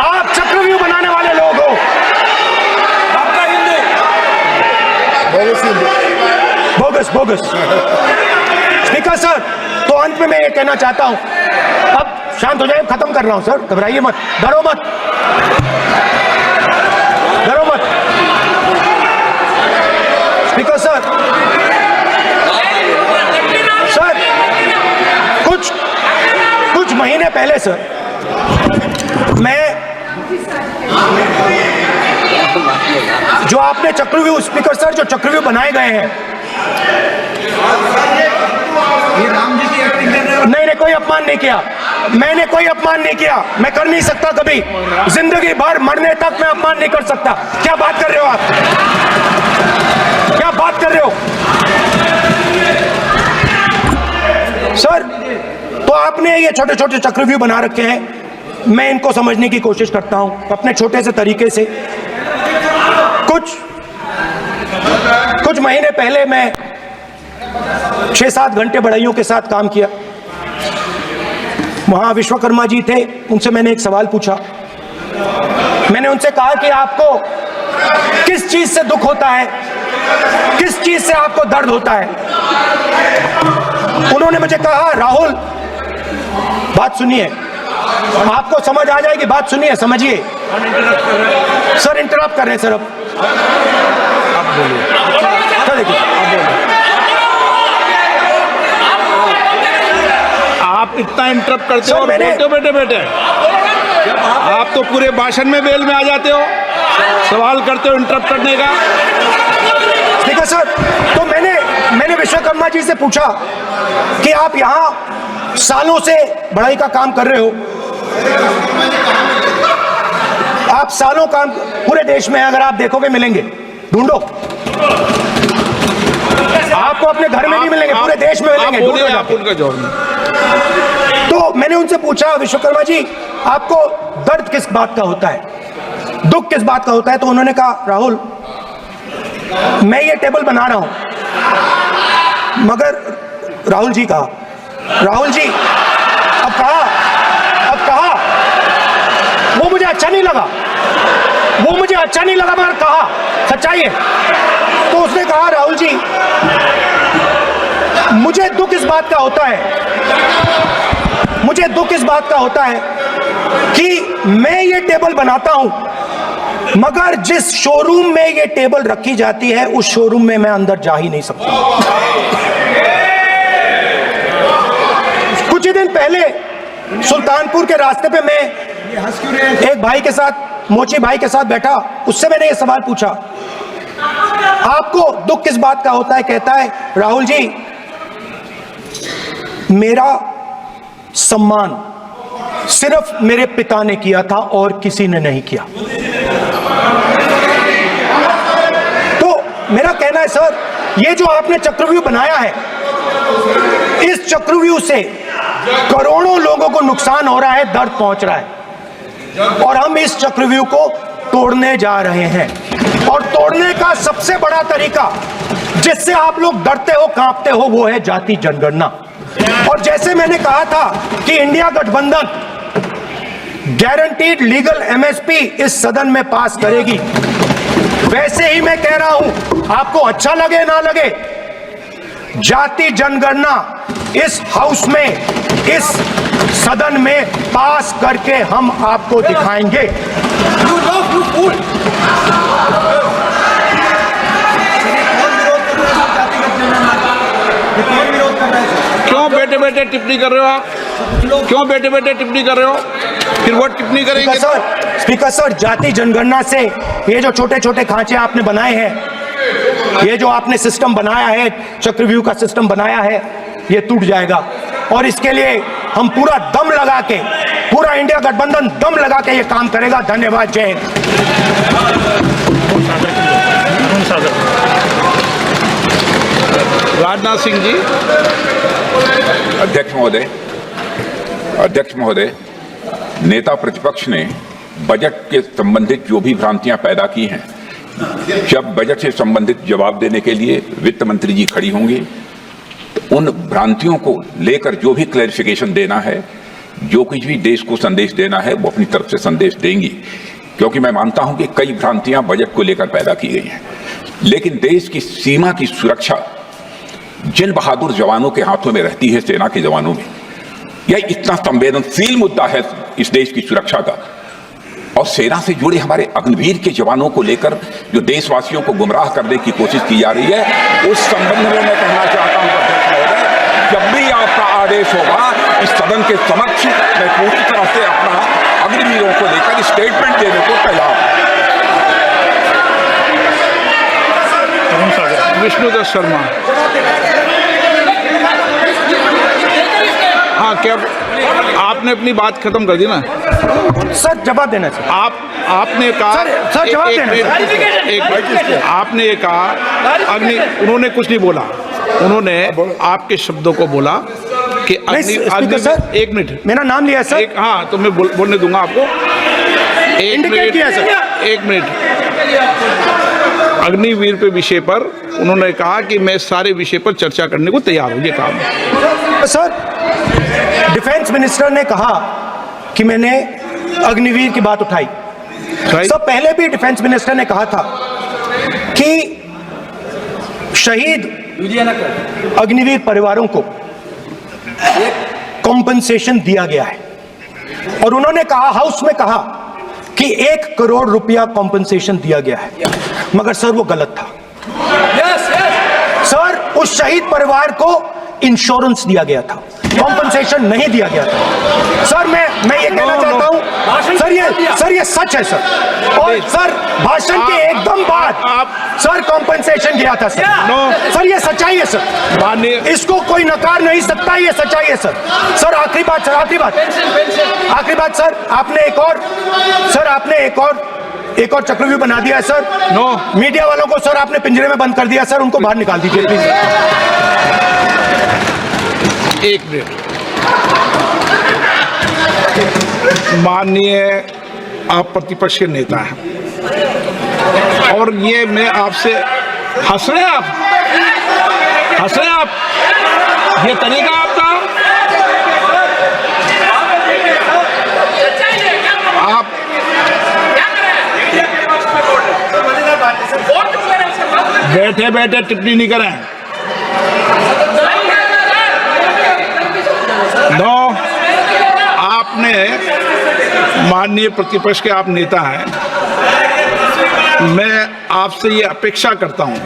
आप चक्रव्यूह बनाने वाले लोग हो। आपका हिंदू बोगस। स्पीकर सर, तो अंत में मैं ये कहना चाहता हूं, अब शांत हो जाए, खत्म कर रहा हूं सर, घबराइए मत, डरो मत। स्पीकर सर, कुछ महीने पहले सर, मैं जो आपने चक्रव्यूह, स्पीकर सर, जो चक्रव्यूह बनाए गए हैं, नहीं, कोई अपमान नहीं किया, मैंने कोई अपमान नहीं किया, मैं कर नहीं सकता कभी, जिंदगी भर मरने तक मैं अपमान नहीं कर सकता। क्या बात कर रहे हो आप? क्या बात बात कर रहे हो? सर, तो आपने ये छोटे छोटे चक्रव्यूह बना रखे हैं, मैं इनको समझने की कोशिश करता हूं अपने छोटे से तरीके से। कुछ महीने पहले मैं 6-7 घंटे बढ़इयों के साथ काम किया। वहां विश्वकर्मा जी थे, उनसे मैंने एक सवाल पूछा। मैंने उनसे कहा कि आपको किस चीज से दुख होता है, किस चीज से आपको दर्द होता है? उन्होंने मुझे कहा, राहुल बात सुनिए, आपको समझ आ जाएगी, बात सुनिए, समझिए। सर इंटरप्ट कर रहे हैं सर, अब बोलिए। सर देखिए, आप इतना इंटरप्ट करते सर, हो और बोलते हो बेटे बेटे, आप तो पूरे भाषण में बेल में आ जाते हो, सवाल करते हो इंटरप्ट करने का। ठीक है सर, तो मैंने विश्वकर्मा जी से पूछा कि आप यहाँ सालों से बढ़ई का काम कर रहे हो, आप सालों काम पूरे देश में अगर आप देखोगे मिलेंगे, ढूंढो, आपको अपने घर में नहीं मिलेंगे, पूरे देश में मिलेंगे, ढूंढो आप उनका जवाब। तो मैंने उनसे पूछा, विश्वकर्मा जी आपको दर्द किस बात का होता है, दुख किस बात का होता है? तो उन्होंने कहा, राहुल मैं ये टेबल बना रहा हूं, मगर राहुल जी कहा, राहुल जी अब कहा वो मुझे अच्छा नहीं लगा, मगर कहा सच्चाई है। तो उसने कहा, राहुल जी मुझे दुख इस बात का होता है, कि मैं ये टेबल बनाता हूं, मगर जिस शोरूम में ये टेबल रखी जाती है उस शोरूम में मैं अंदर जा ही नहीं सकता। कुछ ही दिन पहले सुल्तानपुर के रास्ते पे मैं एक भाई के साथ, मोची भाई के साथ बैठा, उससे मैंने ये सवाल पूछा, आपको दुख किस बात का होता है? कहता है, राहुल जी मेरा सम्मान सिर्फ मेरे पिता ने किया था और किसी ने नहीं किया। तो मेरा कहना है सर, ये जो आपने चक्रव्यूह बनाया है, इस चक्रव्यूह से करोड़ों लोगों को नुकसान हो रहा है, दर्द पहुंच रहा है, और हम इस चक्रव्यूह को तोड़ने जा रहे हैं। और तोड़ने का सबसे बड़ा तरीका जिससे आप लोग डरते हो, कांपते हो, वो है जाति जनगणना। और जैसे मैंने कहा था कि इंडिया गठबंधन गारंटीड लीगल एमएसपी इस सदन में पास करेगी, वैसे ही मैं कह रहा हूं, आपको अच्छा लगे ना लगे, जाति जनगणना इस हाउस में, इस सदन में पास करके हम आपको दिखाएंगे। क्यों बेटे बेटे टिप्पणी कर रहे हो आप? क्यों बेटे बेटे टिप्पणी कर रहे हो? फिर वो टिप्पणी करेंगे। स्पीकर सर, जाति जनगणना से ये जो छोटे छोटे खांचे आपने बनाए हैं, ये जो आपने सिस्टम बनाया है, चक्रव्यूह का सिस्टम बनाया है, ये टूट जाएगा। और इसके लिए हम पूरा दम लगा के, पूरा इंडिया गठबंधन दम लगा के ये काम करेगा। धन्यवाद, जय हिंद। राजनाथ सिंह जी। अध्यक्ष महोदय, नेता प्रतिपक्ष ने बजट के संबंधित जो भी भ्रांतियां पैदा की हैं, जब बजट से संबंधित जवाब देने के लिए वित्त मंत्री जी खड़ी होंगी, तो उन भ्रांतियों को लेकर जो भी क्लैरिफिकेशन देना है, जो कुछ भी देश को संदेश देना है, वो अपनी तरफ से संदेश देंगी। क्योंकि मैं मानता हूं कि कई भ्रांतियां बजट को लेकर पैदा की गई हैं, लेकिन देश की सीमा की सुरक्षा जिन बहादुर जवानों के हाथों में रहती है, सेना के जवानों में, यह इतना संवेदनशील मुद्दा है इस देश की सुरक्षा का। और सेना से जुड़े हमारे अग्निवीर के जवानों को लेकर जो देशवासियों को गुमराह करने की कोशिश की जा रही है, उस संबंध में मैं कहना चाहता हूं अध्यक्ष महोदय, जब भी आपका आदेश होगा, इस सदन के समक्ष मैं पूरी तरह से अपना अग्निवीरों को लेकर स्टेटमेंट देने को तैयार हूं। विष्णुदत्त शर्मा। हाँ, क्या आपने अपनी बात खत्म कर दी ना। सर जवाब देना सर। आपने कहा सर, जवाब देना। आपने ये कहा उन्होंने कुछ नहीं बोला, उन्होंने आपके शब्दों को बोला कि स्पीकर सर, एक मिनट, मेरा नाम लिया है सर। हाँ तो मैं बोलने दूंगा आपको। इंडिकेट किया सर। एक मिनट। अग्निवीर पे विषय पर उन्होंने कहा कि मैं सारे विषय पर चर्चा करने को तैयार हूं, ये काम। सर डिफेंस मिनिस्टर ने कहा कि मैंने अग्निवीर की बात उठाई। सर पहले भी डिफेंस मिनिस्टर ने कहा था कि शहीद अग्निवीर परिवारों को कॉम्पनसेशन दिया गया है, और उन्होंने कहा, हाउस में कहा कि 1 करोड़ रुपया कॉम्पनसेशन दिया गया है, मगर सर वो गलत था। सर उस शहीद परिवार को इंश्योरेंस दिया गया था, कॉम्पनसेशन नहीं दिया गया था। सर मैं ये कहना चाहता हूं सर ये सच है सर। और सर भाषण के एकदम बाद सर कॉम्पनसेशन गया था सर। सर ये सच्चाई है सर, इसको कोई नकार नहीं सकता, ये सच्चाई है सर। सर आखिरी बात सर, आपने एक और चक्रव्यूह बना दिया है सर। मीडिया वालों को सर आपने पिंजरे में बंद कर दिया सर, उनको बाहर निकाल दीजिए प्लीज। एक मिनट। माननीय आप प्रतिपक्ष के नेता हैं और ये मैं आपसे हंस रहे हैं आप, ये तरीका आपका। आप बैठे बैठे टिप्पणी नहीं करें। आपने माननीय प्रतिपक्ष के आप नेता हैं, मैं आपसे ये अपेक्षा करता हूं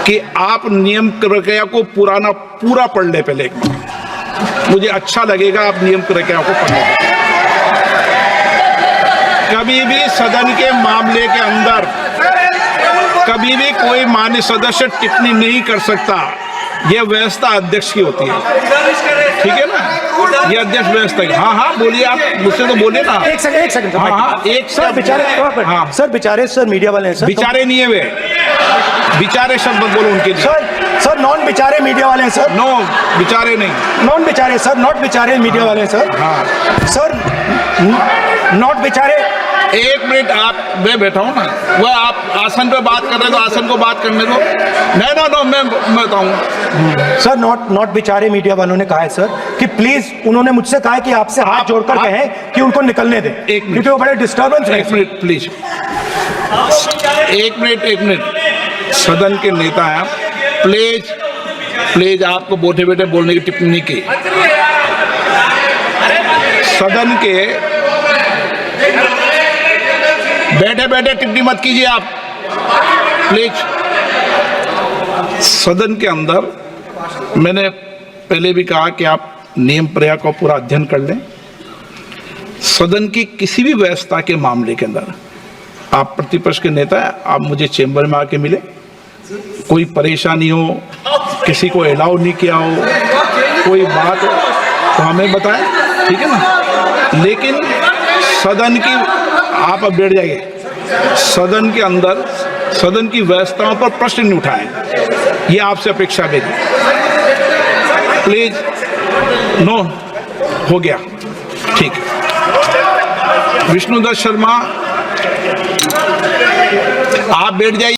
कि आप नियम प्रक्रिया को पूरा पढ़ ले पहले एक बार। मुझे अच्छा लगेगा आप नियम प्रक्रिया को पढ़ लें। कभी भी सदन के मामले के अंदर कभी भी कोई माननीय सदस्य टिप्पणी नहीं कर सकता, यह व्यवस्था अध्यक्ष की होती है, ठीक है ना? ये अध्यक्ष व्यवस्था है। हाँ बोलिए, आप मुझसे तो बोले ना। एक सेकंड सर बेचारे, हाँ सर बेचारे सर मीडिया वाले हैं सर। बेचारे नहीं है वे, बेचारे शब्द बोलो उनके लिए। सर नॉन बेचारे मीडिया वाले हैं सर। नो बेचारे नहीं, नॉन बेचारे सर, नॉट बेचारे मीडिया वाले हैं सर। हाँ सर नॉट बेचारे। एक मिनट, मैं बैठा हूँ ना, वह आप आसन पे बात कर रहे हैं तो आसन को बात करने दो। नो मैं बताऊँ सर। नॉट बेचारे मीडिया वालों ने कहा है सर कि प्लीज, उन्होंने मुझसे कहा है कि आपसे हाथ जोड़कर कहें कि उनको निकलने दें, क्योंकि वो बड़े डिस्टर्बेंस है। एक मिनट प्लीज, एक मिनट। सदन के नेता हैं आप, प्लीज आपको बैठे बैठे बोलने की टिप्पणी की। सदन के बैठे बैठे टिप्पणी मत कीजिए आप, प्लीज। सदन के अंदर मैंने पहले भी कहा कि आप नियम प्रक्रिया का पूरा अध्ययन कर लें। सदन की किसी भी व्यवस्था के मामले के अंदर आप प्रतिपक्ष के नेता हैं, आप मुझे चेंबर में आके मिले, कोई परेशानी हो, किसी को अलाउ नहीं किया हो, कोई बात हो तो हमें बताएं, ठीक है ना? लेकिन सदन की, आप अब बैठ जाइए, सदन के अंदर सदन की व्यवस्थाओं पर प्रश्न नहीं उठाएं, ये आपसे अपेक्षा मेरी। प्लीज, नो हो गया, ठीक है। विष्णुदत्त शर्मा आप बैठ जाइए।